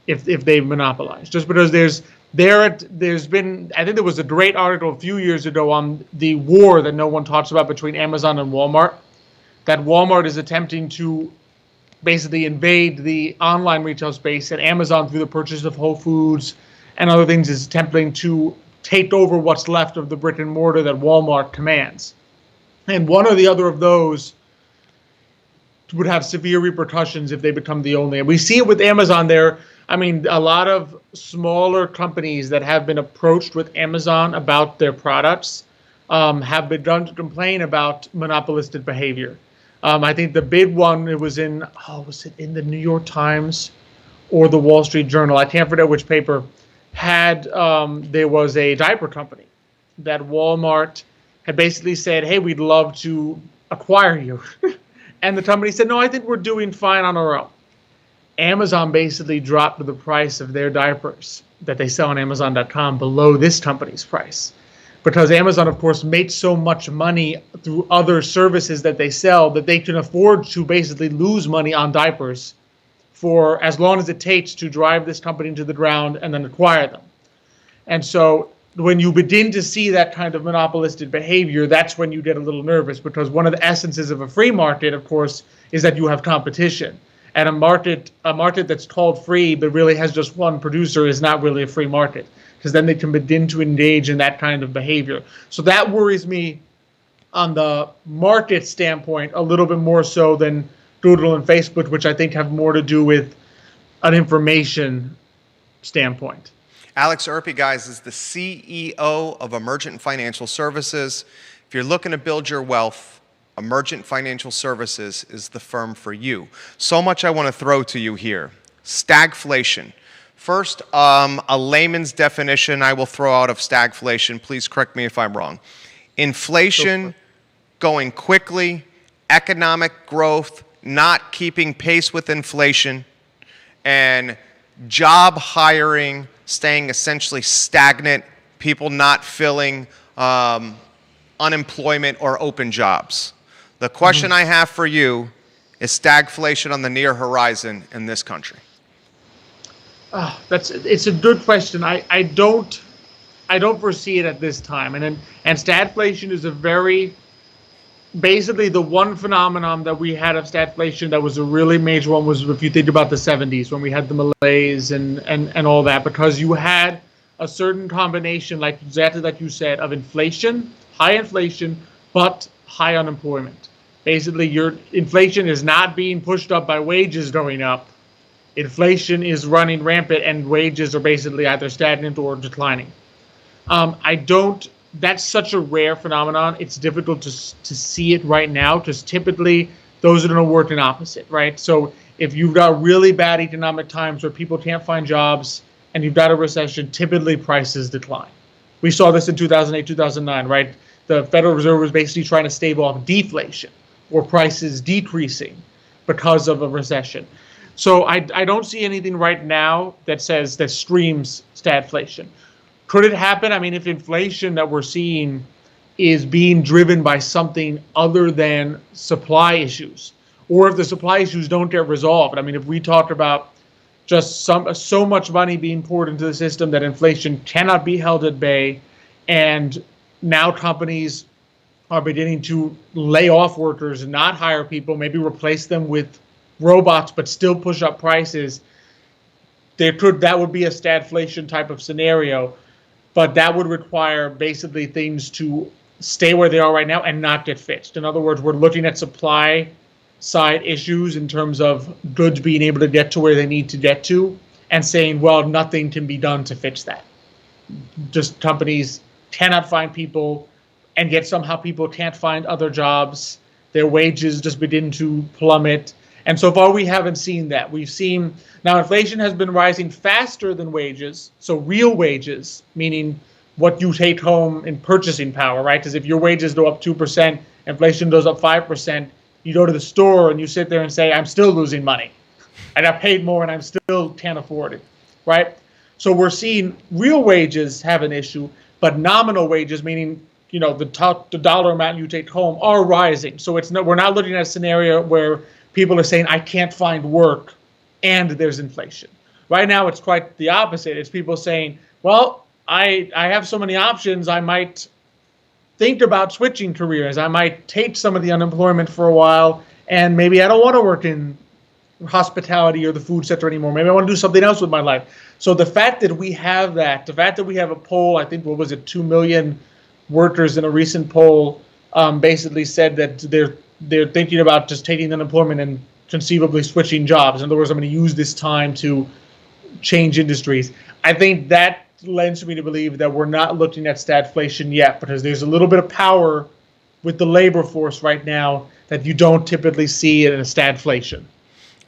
if they've monopolized. Just because there's been, I think there was a great article a few years ago on the war that no one talks about between Amazon and Walmart, that Walmart is attempting to basically invade the online retail space, and Amazon, through the purchase of Whole Foods and other things, is attempting to take over what's left of the brick and mortar that Walmart commands. And one or the other of those would have severe repercussions if they become the only. And we see it with Amazon there. I mean, a lot of smaller companies that have been approached with Amazon about their products have begun to complain about monopolistic behavior. I think the big one, was it in the New York Times or the Wall Street Journal? I can't forget which paper. There was a diaper company that Walmart had basically said, hey, we'd love to acquire you. And the company said, no, I think we're doing fine on our own. Amazon basically dropped the price of their diapers that they sell on Amazon.com below this company's price. Because Amazon, of course, makes so much money through other services that they sell that they can afford to basically lose money on diapers for as long as it takes to drive this company into the ground and then acquire them. And so when you begin to see that kind of monopolistic behavior, that's when you get a little nervous, because one of the essences of a free market, of course, is that you have competition. And a market that's called free but really has just one producer is not really a free market, because then they can begin to engage in that kind of behavior. So that worries me on the market standpoint a little bit more so than Google and Facebook, which I think have more to do with an information standpoint. Alex Irby, guys, is the CEO of Emergent Financial Services. If you're looking to build your wealth, Emergent Financial Services is the firm for you. So much I want to throw to you here. Stagflation. First, a layman's definition I will throw out of stagflation. Please correct me if I'm wrong. Inflation going quickly, economic growth not keeping pace with inflation, and job hiring staying essentially stagnant, people not filling unemployment or open jobs. The question I have for you is stagflation on the near horizon in this country? It's a good question. I don't foresee it at this time. And stagflation is basically the one phenomenon that we had of stagflation that was a really major one was if you think about the 70s when we had the malaise and all that, because you had a certain combination, like exactly like you said, of inflation, high inflation, but high unemployment. Basically, your inflation is not being pushed up by wages going up. Inflation is running rampant, and wages are basically either stagnant or declining. That's such a rare phenomenon. It's difficult to see it right now, because typically those are going to work in opposite, right? So if you've got really bad economic times where people can't find jobs and you've got a recession, typically prices decline. We saw this in 2008, 2009, right? The Federal Reserve was basically trying to stave off deflation or prices decreasing because of a recession. So I don't see anything right now that screams stagflation. Could it happen? I mean, if inflation that we're seeing is being driven by something other than supply issues, or if the supply issues don't get resolved. I mean, if we talked about just so much money being poured into the system that inflation cannot be held at bay, and now companies are beginning to lay off workers and not hire people, maybe replace them with robots, but still push up prices. That would be a stagflation type of scenario, but that would require basically things to stay where they are right now and not get fixed. In other words, we're looking at supply side issues in terms of goods being able to get to where they need to get to, and saying, well, nothing can be done to fix that. Just companies cannot find people, and yet somehow people can't find other jobs. Their wages just begin to plummet. And so far we haven't seen that. We've seen, now inflation has been rising faster than wages. So real wages, meaning what you take home in purchasing power, right? Because if your wages go up 2%, inflation goes up 5%, you go to the store and you sit there and say, I'm still losing money. I got paid more and I still can't afford it, right? So we're seeing real wages have an issue, but nominal wages, meaning the dollar amount you take home, are rising. So we're not looking at a scenario where people are saying, I can't find work and there's inflation. Right now, it's quite the opposite. It's people saying, well, I have so many options, I might think about switching careers. I might take some of the unemployment for a while, and maybe I don't want to work in hospitality or the food sector anymore. Maybe I want to do something else with my life. So the fact that we have that, the fact that we have a poll, I think, 2 million workers in a recent poll basically said that they're thinking about just taking unemployment and conceivably switching jobs. In other words, I'm going to use this time to change industries. I think that lends me to believe that we're not looking at stagflation yet, because there's a little bit of power with the labor force right now that you don't typically see in a stagflation.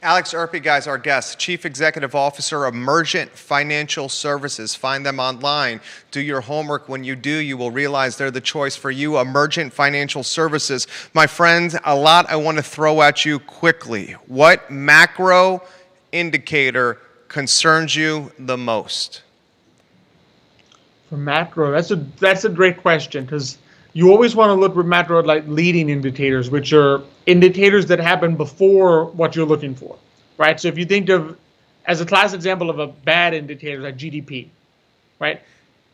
Alex Erpy, our guest, Chief Executive Officer of Emergent Financial Services. Find them online. Do your homework. When you do, you will realize they're the choice for you. Emergent Financial Services. My friends, a lot I want to throw at you quickly. What macro indicator concerns you the most? For macro, that's a great question, because you always want to look for macro like leading indicators, which are indicators that happen before what you're looking for, right? So if you think of, as a class example of a bad indicator like GDP, right?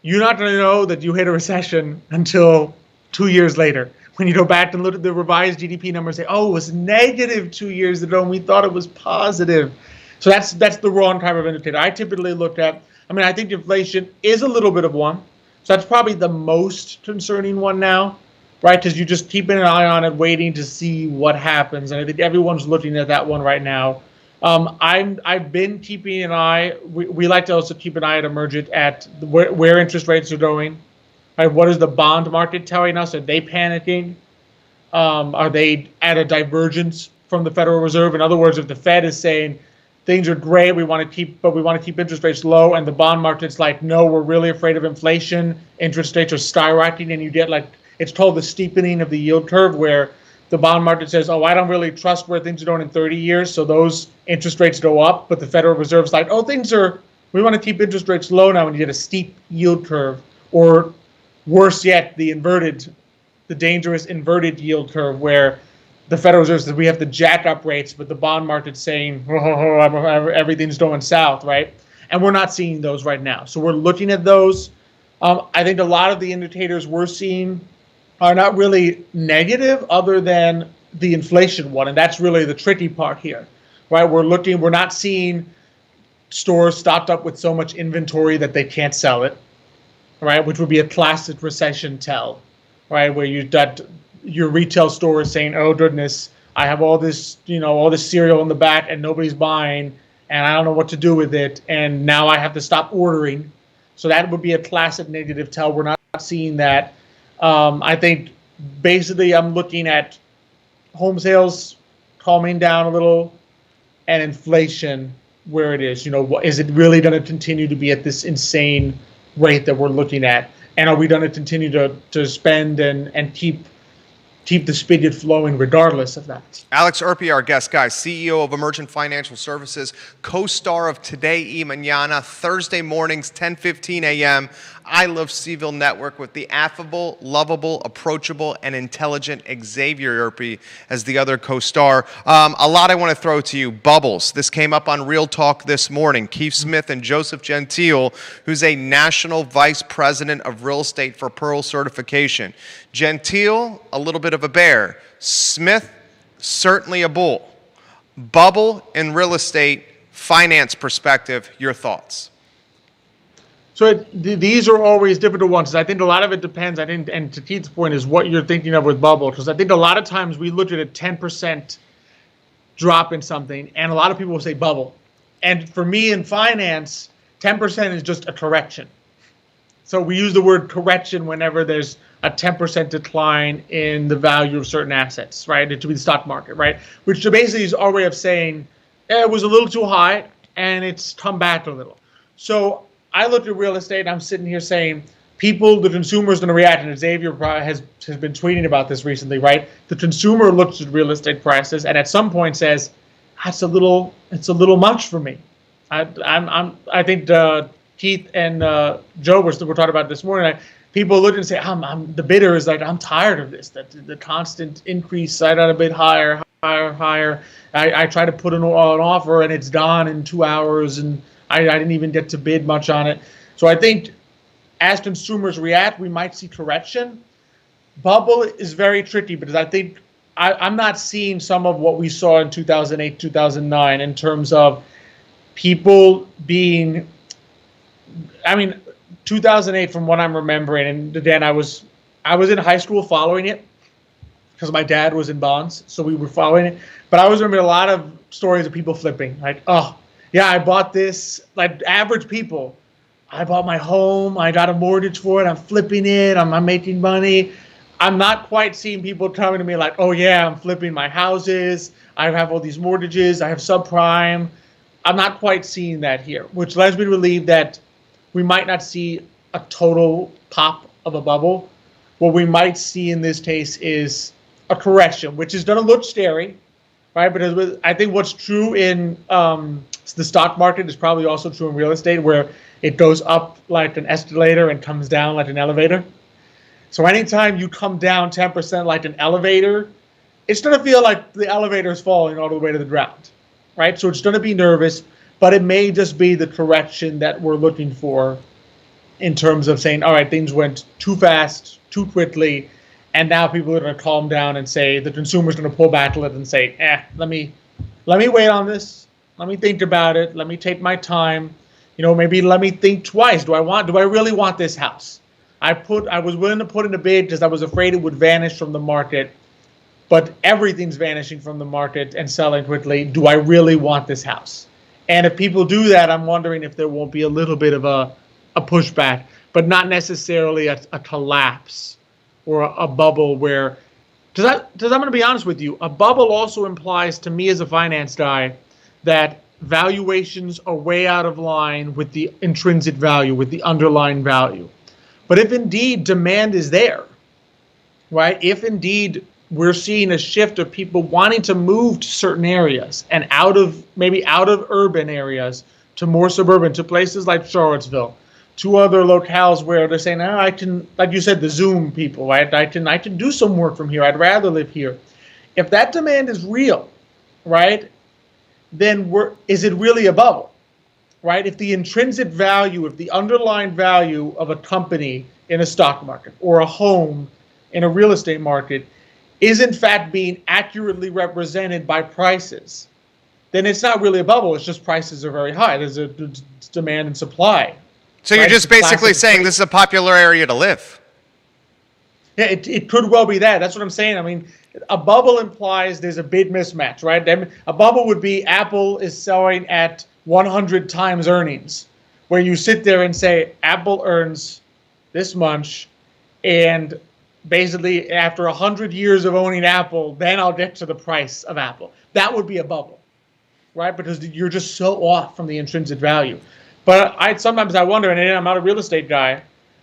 You're not going to know that you hit a recession until 2 years later, when you go back and look at the revised GDP numbers and say, oh, it was negative 2 years ago and we thought it was positive. So that's the wrong type of indicator. I typically look at, I think inflation is a little bit of one. So that's probably the most concerning one now, right? Because you just keep an eye on it, waiting to see what happens. And I think everyone's looking at that one right now. I've been keeping an eye. We like to also keep an eye at Emergent at where interest rates are going. Right? What is the bond market telling us? Are they panicking? Are they at a divergence from the Federal Reserve? In other words, if the Fed is saying things are great, we want to keep interest rates low, and the bond market's like, no, we're really afraid of inflation, interest rates are skyrocketing, and you get it's called the steepening of the yield curve, where the bond market says, oh, I don't really trust where things are going in 30 years, so those interest rates go up, but the Federal Reserve's like, oh, we want to keep interest rates low now, and you get a steep yield curve, or worse yet, the dangerous inverted yield curve, where the Federal Reserve says we have to jack up rates, but the bond market's saying, everything's going south, right? And we're not seeing those right now. So we're looking at those. I think a lot of the indicators we're seeing are not really negative, other than the inflation one. And that's really the tricky part here, right? We're not seeing stores stocked up with so much inventory that they can't sell it, right? Which would be a classic recession tell, right? Where your retail store is saying, oh goodness, I have all this cereal in the back and nobody's buying, and I don't know what to do with it, and now I have to stop ordering. So that would be a classic negative tell. We're not seeing that. I think basically I'm looking at home sales calming down a little, and inflation where it is. Is it really going to continue to be at this insane rate that we're looking at? And are we going to continue to spend and keep keep the spigot flowing regardless of that. Alex Erpy, our guest, guys, CEO of Emergent Financial Services, co-star of Today y Mañana, Thursday mornings, 10:15 a.m., I Love CVille Network, with the affable, lovable, approachable, and intelligent Xavier Erpy as the other co-star. A lot I want to throw to you. Bubbles. This came up on Real Talk this morning. Keith Smith and Joseph Gentile, who's a National Vice President of Real Estate for Pearl Certification. Gentile, a little bit of a bear. Smith, certainly a bull. Bubble in real estate, finance perspective, your thoughts? So these are always difficult ones. I think a lot of it depends. I think, and to Keith's point, is what you're thinking of with bubble. Because I think a lot of times we look at a 10% drop in something, and a lot of people will say bubble. And for me in finance, 10% is just a correction. So we use the word correction whenever there's a 10% decline in the value of certain assets, right? It should be the stock market, right? Which basically is our way of saying it was a little too high and it's come back a little. So I look at real estate and I'm sitting here saying people, the consumer is going to react, and Xavier has been tweeting about this recently, right? The consumer looks at real estate prices and at some point says, it's a little much for me. I think Keith and Joe were talking about this morning. People look and say, the bidder is like, I'm tired of this. That the constant increase, I got a bit higher. I try to put an offer and it's gone in 2 hours, and I didn't even get to bid much on it. So I think as consumers react, we might see correction. Bubble is very tricky because I think I'm not seeing some of what we saw in 2008, 2009 in terms of people being, 2008 from what I'm remembering, and again, I was in high school following it because my dad was in bonds, so we were following it. But I was remembering a lot of stories of people flipping, like, oh, yeah, I bought this, like average people. I bought my home, I got a mortgage for it, I'm flipping it, I'm making money. I'm not quite seeing people coming to me like, oh yeah, I'm flipping my houses, I have all these mortgages, I have subprime. I'm not quite seeing that here, which leads me to believe that we might not see a total pop of a bubble. What we might see in this case is a correction, which is going to look scary, right? But I think what's true in the stock market is probably also true in real estate, where it goes up like an escalator and comes down like an elevator. So anytime you come down 10% like an elevator, it's going to feel like the elevator is falling all the way to the ground, right? So it's going to be nervous, but it may just be the correction that we're looking for in terms of saying, all right, things went too fast, too quickly, and now people are going to calm down and say, the consumer's going to pull back a little and say, let me wait on this. Let me think about it. Let me take my time. Maybe let me think twice. Do I really want this house? I was willing to put in a bid because I was afraid it would vanish from the market, but everything's vanishing from the market and selling quickly. Do I really want this house? And if people do that, I'm wondering if there won't be a little bit of a pushback, but not necessarily a collapse or a bubble where, because I'm going to be honest with you, a bubble also implies to me as a finance guy that valuations are way out of line with the intrinsic value, with the underlying value. But if indeed demand is there, right? If indeed we're seeing a shift of people wanting to move to certain areas and out of urban areas to more suburban, to places like Charlottesville, to other locales where they're saying, I can, like you said, the Zoom people, right? I can do some work from here. I'd rather live here. If that demand is real, right? Then is it really a bubble, right? If the intrinsic value, if the underlying value of a company in a stock market or a home in a real estate market is in fact being accurately represented by prices, then it's not really a bubble. It's just prices are very high. There's a demand and supply. So you're just basically saying this is a popular area to live. Yeah, it could well be that. That's what I'm saying. A bubble implies there's a big mismatch, right? A bubble would be Apple is selling at 100 times earnings, where you sit there and say Apple earns this much, and basically after 100 years of owning Apple, then I'll get to the price of Apple. That would be a bubble, right? Because you're just so off from the intrinsic value. But sometimes I wonder, and I'm not a real estate guy,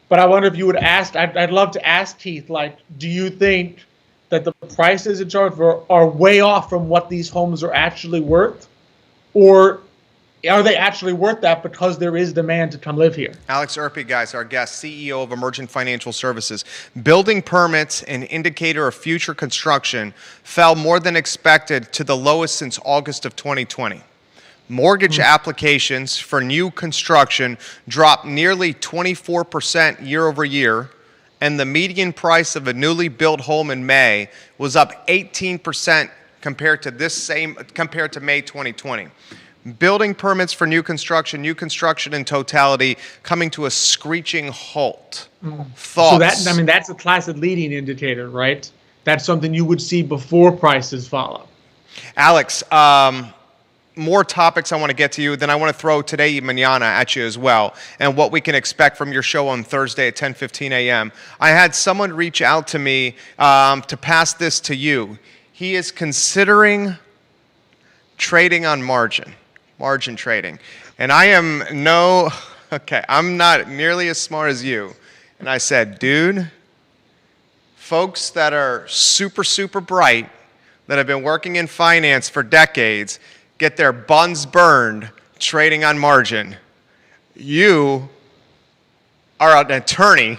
but I wonder if you would ask, I'd love to ask Keith, like, do you think that the prices in charge for are way off from what these homes are actually worth, or are they actually worth that because there is demand to come live here? Alex Erpy, guys, our guest, CEO of Emergent Financial Services. Building permits, an indicator of future construction, fell more than expected to the lowest since August of 2020. Mortgage applications for new construction dropped nearly 24% year over year, and the median price of a newly built home in May was up 18% compared to May 2020. Building permits for new construction in totality coming to a screeching halt. Thoughts? So that's a classic leading indicator, right? That's something you would see before prices follow. Alex, more topics I want to get to you. Then I want to throw Today y Mañana at you as well, and what we can expect from your show on Thursday at 10:15 a.m. I had someone reach out to me to pass this to you. He is considering trading on margin trading. And I'm not nearly as smart as you. And I said, dude, folks that are super, super bright, that have been working in finance for decades, get their buns burned trading on margin. You are an attorney,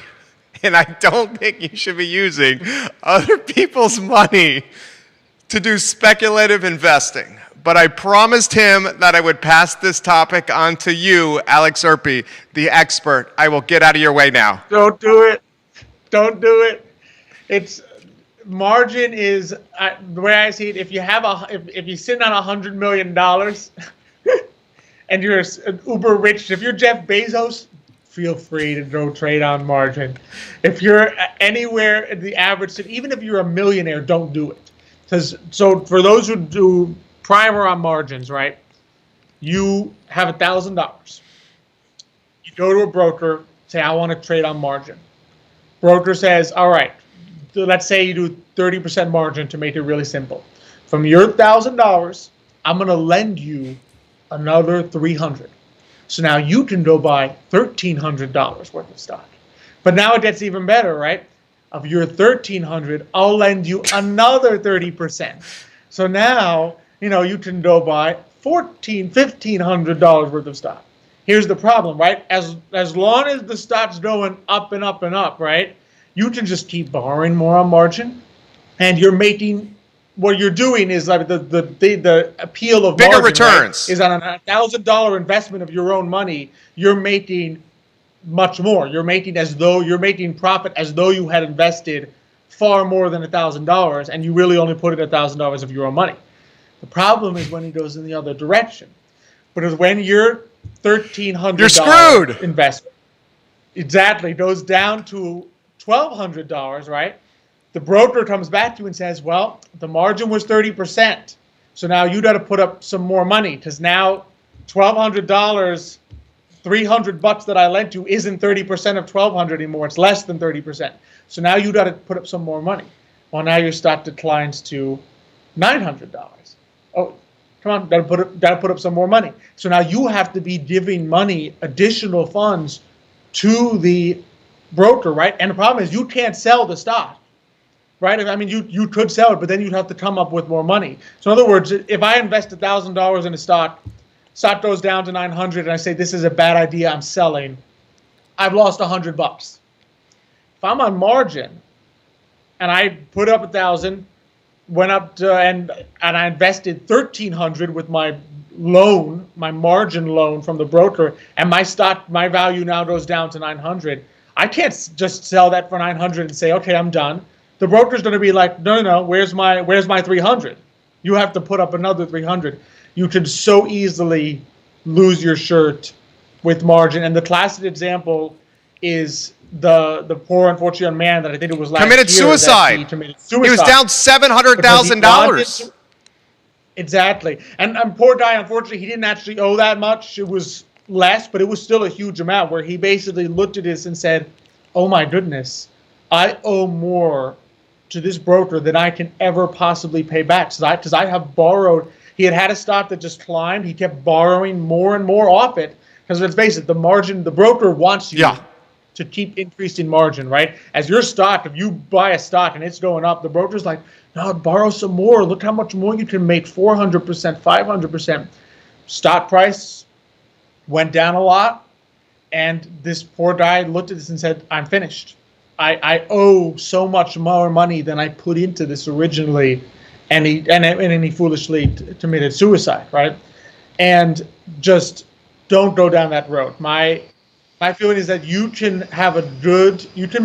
and I don't think you should be using other people's money to do speculative investing. But I promised him that I would pass this topic on to you, Alex Erpy, the expert. I will get out of your way now. Don't do it. Don't do it. It's margin is the way I see it. If you have if you're sitting on $100 million and you're uber rich, if you're Jeff Bezos, feel free to go trade on margin. If you're anywhere in the average, even if you're a millionaire, don't do it. So for those who do primer on margins, right? You have $1,000. You go to a broker, say, I want to trade on margin. Broker says, all right, let's say you do 30% margin to make it really simple. From your $1,000, I'm going to lend you another $300. So now you can go buy $1,300 worth of stock. But now it gets even better, right? Of your $1,300, I'll lend you another 30%. So now, you can go buy $1,500 worth of stock. Here's the problem, right? As long as the stock's going up and up and up, right? You can just keep borrowing more on margin, and you're making what you're doing is like the appeal of bigger margin, returns, right, is on a $1,000 investment of your own money. You're making much more. You're making profit as though you had invested far more than $1,000, and you really only put in $1,000 of your own money. The problem is when it goes in the other direction. Because when your $1,300 investment exactly goes down to $1,200, right? The broker comes back to you and says, well, the margin was 30%. So now you got to put up some more money, because now $1,200, $300 that I lent you isn't 30% of $1,200 anymore. It's less than 30%. So now you got to put up some more money. Well, now your stock declines to $900. Oh, come on, got to put up some more money. So now you have to be giving money, additional funds, to the broker, right? And the problem is you can't sell the stock, right? I mean, you could sell it, but then you'd have to come up with more money. So in other words, if I invest $1,000 in a stock goes down to 900, and I say this is a bad idea, I'm selling, I've lost $100. If I'm on margin and I put up 1,000, went up to, and I invested 1,300 with my loan, my margin loan from the broker, and my value now goes down to 900. I can't just sell that for 900 and say, okay, I'm done. The broker's going to be like, no, where's my 300? You have to put up another 300. You could so easily lose your shirt with margin. And the classic example is the poor unfortunate young man that I think it was last committed year suicide. He committed suicide. He was down $700,000. Exactly. And poor guy, unfortunately, he didn't actually owe that much. It was less, but it was still a huge amount, where he basically looked at this and said, oh my goodness, I owe more to this broker than I can ever possibly pay back, because I have borrowed. He had a stock that just climbed. He kept borrowing more and more off it, because let's face it, the margin, the broker wants you to keep increasing margin, right? As your stock, if you buy a stock and it's going up, the broker's like, no, borrow some more. Look how much more you can make, 400%, 500%. Stock price went down a lot, and this poor guy looked at this and said, I'm finished. I owe so much more money than I put into this originally, and he foolishly committed suicide, right? And just don't go down that road. My feeling is that you can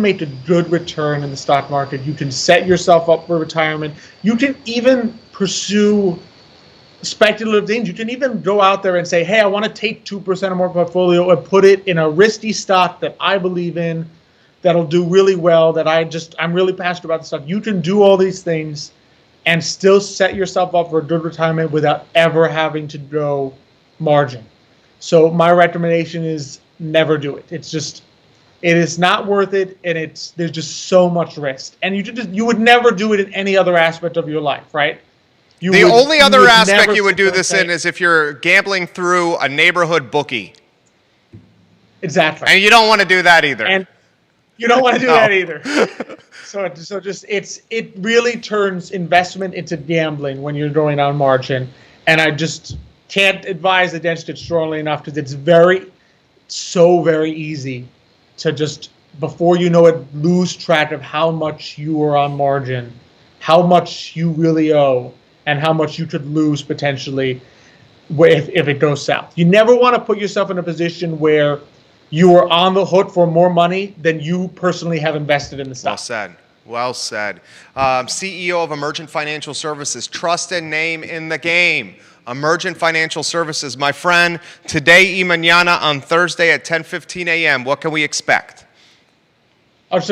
make a good return in the stock market. You can set yourself up for retirement. You can even pursue speculative things. You can even go out there and say, hey, I want to take 2% of my portfolio and put it in a risky stock that I believe in, that'll do really well, I'm really passionate about the stuff. You can do all these things and still set yourself up for a good retirement without ever having to go margin. So my recommendation is never do it. It is not worth it, and there's just so much risk. And you would never do it in any other aspect of your life, right? The only other aspect you would do this in is if you're gambling through a neighborhood bookie. Exactly. And you don't want to do that either. And you don't want to do that either. It really turns investment into gambling when you're going on margin. And I just can't advise against it strongly enough, because it's so very easy to just, before you know it, lose track of how much you are on margin, how much you really owe, and how much you could lose potentially if it goes south. You never want to put yourself in a position where you are on the hook for more money than you personally have invested in the stock. Well said. Well said. CEO of Emergent Financial Services, trusted name in the game. Emergent Financial Services. My friend, today y mañana on Thursday at 10:15 a.m. What can we expect? It's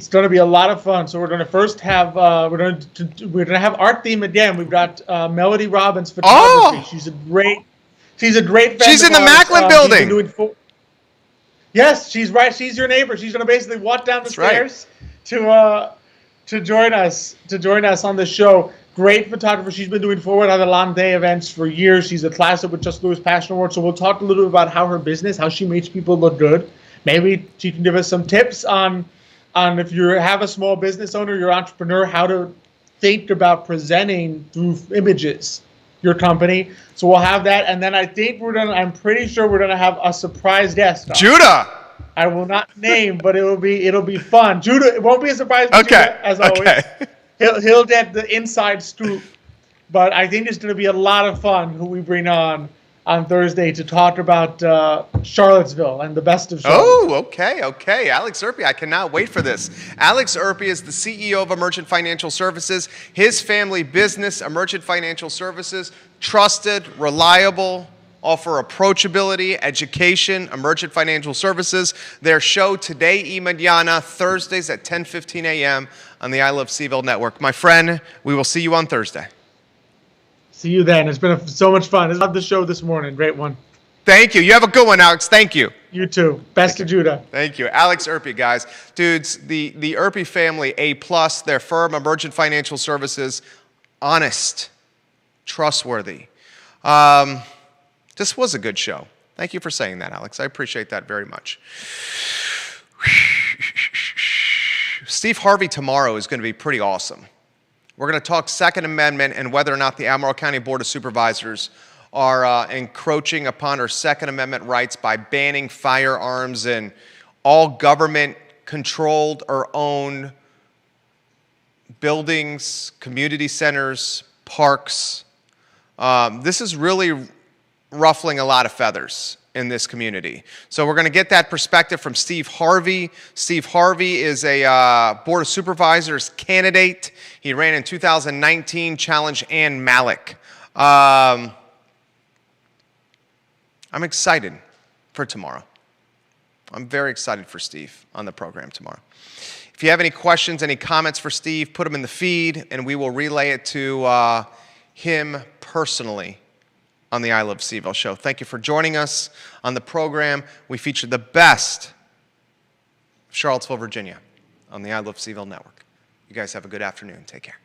going to be a lot of fun. So we're going to first have we're going to have art theme again. We've got Melody Robbins photography. Oh! She's a great friend. She's in the Macklin building. Yes, she's right. She's your neighbor. She's going to basically walk down the stairs to join us on the show. Great photographer. She's been doing Forward Adelante events for years. She's a class with Just Louis Passion Award. So we'll talk a little bit about how she makes people look good. Maybe she can give us some tips on if you have a small business owner, you're an entrepreneur, how to think about presenting through images your company. So we'll have that, and then I'm pretty sure we're gonna have a surprise guest on. Judah. I will not name, but it'll be fun. Judah, it won't be a surprise. Okay. Judah, as always. He'll get the inside scoop, but I think it's gonna be a lot of fun who we bring on Thursday to talk about Charlottesville and the best of Charlottesville. Oh, okay. Alex Erpy, I cannot wait for this. Alex Erpy is the CEO of Emergent Financial Services. His family business, Emergent Financial Services, trusted, reliable, offer approachability, education, Emergent Financial Services. Their show today y mañana, Thursdays at 10:15 a.m. on the I Love CVille Network. My friend, we will see you on Thursday. See you then. It's been so much fun. I love the show this morning. Great one. Thank you. You have a good one, Alex. Thank you. You too. Best to Judah. Thank you. Alex Erpy, guys. Dudes, the Erpy family, A+, their firm, Emergent Financial Services, honest, trustworthy. This was a good show. Thank you for saying that, Alex. I appreciate that very much. Steve Harvey tomorrow is going to be pretty awesome. We're going to talk Second Amendment and whether or not the Albemarle County Board of Supervisors are encroaching upon our Second Amendment rights by banning firearms in all government-controlled or owned buildings, community centers, parks. This is really ruffling a lot of feathers in this community. So we're going to get that perspective from Steve Harvey. Steve Harvey is a Board of Supervisors candidate. He ran in 2019, challenged Ann Malik. I'm excited for tomorrow. I'm very excited for Steve on the program tomorrow. If you have any questions, any comments for Steve, put them in the feed, and we will relay it to him personally on the I Love CVille show. Thank you for joining us on the program. We feature the best of Charlottesville, Virginia on the I Love CVille network. You guys have a good afternoon. Take care.